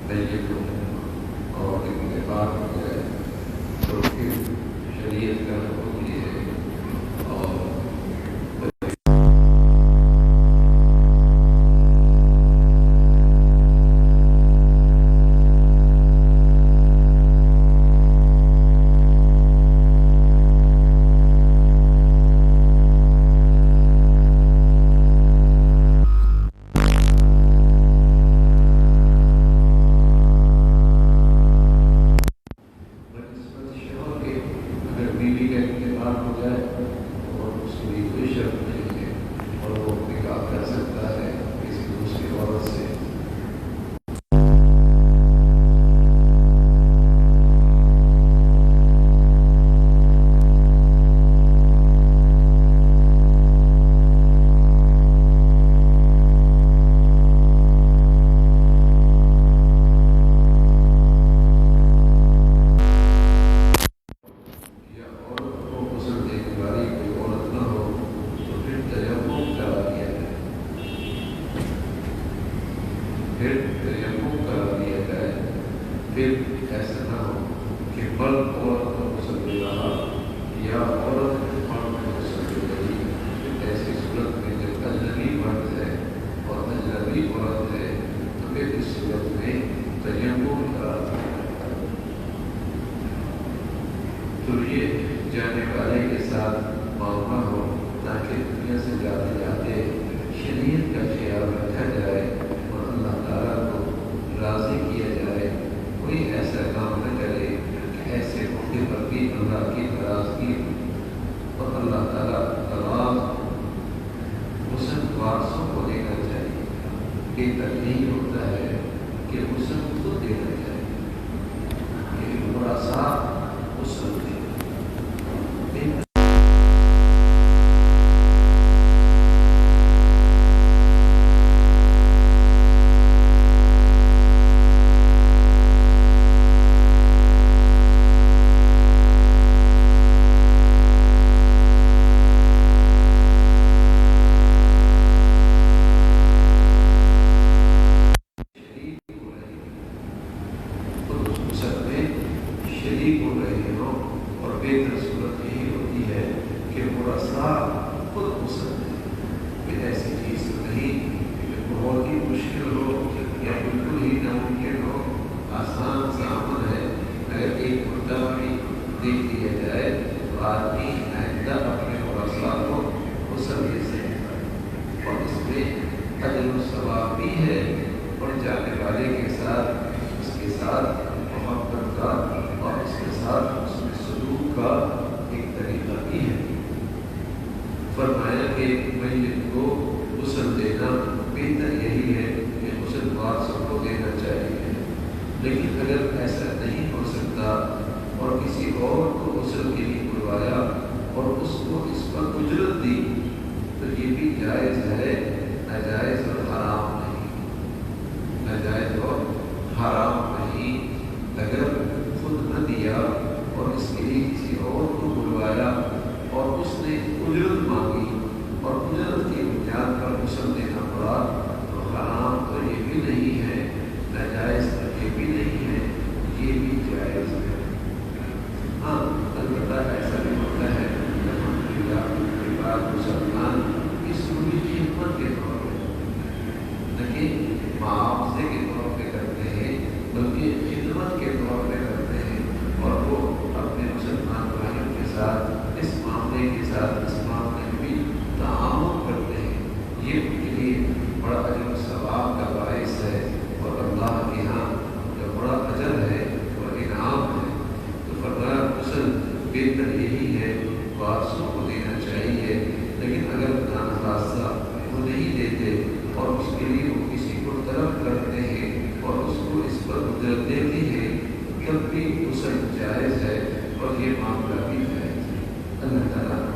میت ہو اور انتقال ہو جائے تو پھر شریعت کا حکم یہ ہے اور پھر ایسا نہ ہو کہ مرد عورت کو غسل دے رہا یا عورت مرد کو غسل دے رہی، ایسی صورت میں جب اجنبی مرد ہے اور اجنبی عورت ہے تو پھر اس صورت میں تیمم قرار دیا جاتا ہے۔ تو یہ جانے والے کے ساتھ معاملہ ہو تاکہ دنیا سے جاتے جاتے شریعت کا خیال رکھا جائے اور اللہ تعالیٰ کو راضی کیا جائے۔ کوئی ایسا کام نہ کرے کہ ایسے موقع پر بھی اللہ کی ناراضگی اور اللہ تعالیٰ ناراض غسل وارثوں کو دینا چاہیے۔ بہتر نہیں ہوتا ہے کہ غسل خود دینا چاہیے، یہ بڑا سا غسل دے۔ شریک ہو رہے ہو اور بہتر صورت یہی ہوتی ہے کہ پورا سال خود غسل دے۔ پھر ایسی چیز نہیں کہ بہت ہی مشکل ہو یا بالکل ہی ناممکن ہو، آسان سا عمل ہے۔ اگر ایک مرتبہ بھی دیکھ لیا جائے تو آدمی آئندہ اپنے مراسلات کو غسل دے سکتا ہے اور اس میں اجر و ثواب بھی ہے اور جانے والے کے ساتھ اس کے ساتھ محبت کا اور اس کے ساتھ اس میں سلوک کا ایک طریقہ بھی ہے۔ فرمایا کہ میت کو غسل دینا بہتر یہی ہے کہ غسل وارثوں کو دینا چاہیے، لیکن اگر ایسا نہیں ہو سکتا اور کسی اور کو غسل کے لیے بلوایا اور اس کو اس پر اجرت دی تو یہ بھی جائز ہے، ناجائز اور حرام نہیں، ناجائز اور حرام نہیں۔ اگر خود نہ دیا اور اس کے لیے کسی اور کو بلوایا اور اس نے اجرت مانگی اور اجرت کی بنیاد پر غسل دینا پڑا تو حرام تو یہ بھی نہیں ہے، ناجائز تو یہ بھی نہیں ہے، یہ بھی جائز ہے۔ ہاں البتہ ایسا بھی ہوتا ہے الحمدللہ کہ بعض مسلمان اس پوری خدمت کے طور پہ نہ کہ معاوضے کے طور پہ کرتے ہیں بلکہ خدمت کے طور پہ کرتے ہیں اور وہ اپنے مسلمان بھائیوں کے ساتھ اس معاملے کے ساتھ اس معاملے میں بھی تعاون کرتے ہیں۔ یہ ان کے لیے بڑا اجر و ثواب کا باعث ہے اور اللہ کے یہاں جو بڑا اجر ہے اور انعام ہے۔ تو فرمایا غسل بہتر یہی ہے، وارثوں کو دینا چاہیے، لیکن اگر ناخواستہ وہ نہیں دیتے اور اس کے لیے وہ کسی کو طلب کرتے ہیں اور اس کو اس پر اجرت دیتے ہیں تب بھی غسل جائز ہے اور یہ معاملہ بھی جائز ہے۔ اللہ تعالیٰ